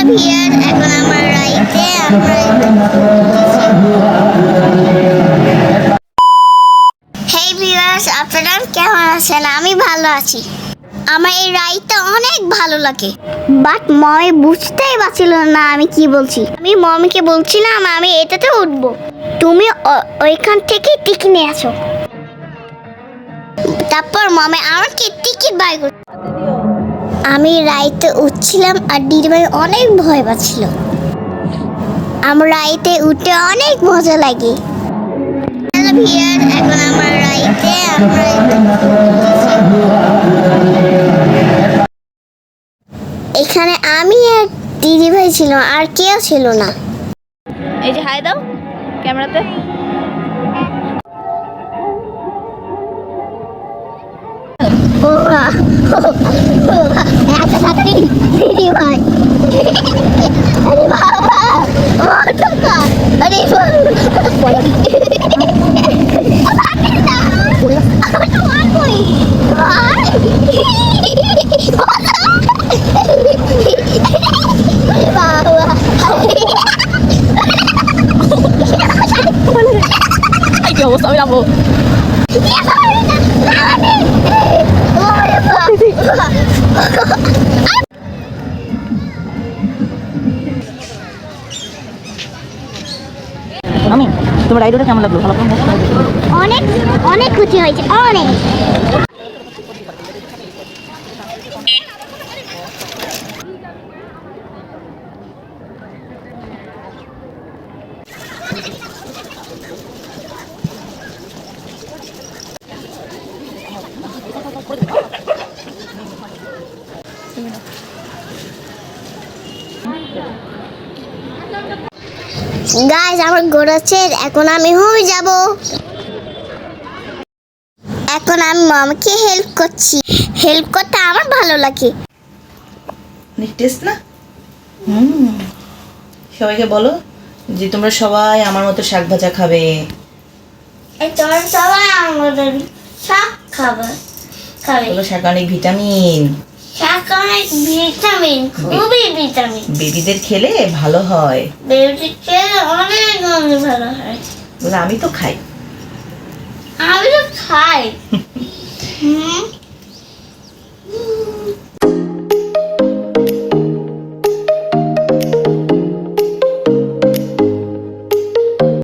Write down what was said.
Viewer এখন আমার রাইতে হেই ভিউয়ার্স, আপনারা কেমন আছেন? আমি ভালো আছি। আমার এই রাইডটা অনেক ভালো লাগে, বাট মমি বুঝতেই পারছিল না আমি কি বলছি। আমি মমিকে বলছিলাম আমি এটাতে উঠবো, তুমি ওইখান থেকে টিকিট নিয়ে আসো। তারপর মমি আমাকে টিকিট বাই করে আমি রাইতে উঠছিলাম আর দিদিভাই অনেক ভয় পাচ্ছিল। আমার রাইতে উঠতে অনেক মজা লাগে। হ্যালো ভিউয়ার, এখন আমার রাইতে এখানে আমি আর দিদিভাই ছিল, আর কেউ ছিল না। এই যে হাই দাও ক্যামেরাতে। দিদিভাই আরে বাবা, আরে কি অবস্থা আমি নামবো। আমি তোমার রাইডটা কেমন লাগলো? ভালো অনেক অনেক খুশি হয়েছে, অনেক। গাইস, আমার ঘোরাচ্ছে, এখন আমি হোমে যাব। এখন আমি মামাকে হেল্প করছি, হেল্প করতে আমার ভালো লাগে। টেস্ট না? সবাইকে বলো যে তোমরা সবাই আমার মতো শাক ভাজা খাবে। এই তোর সবাই আমাদের শাক খাবে। বলো শাক অনেক ভিটামিন, শাক অনেক ভিটামিন, খুবই ভিটামিন। বেবিদের খেলে ভালো হয়। বেবিদের খেলে অনেক অনেক ভালো হয়। বলে আমি তো খাই। আমি তো খাই।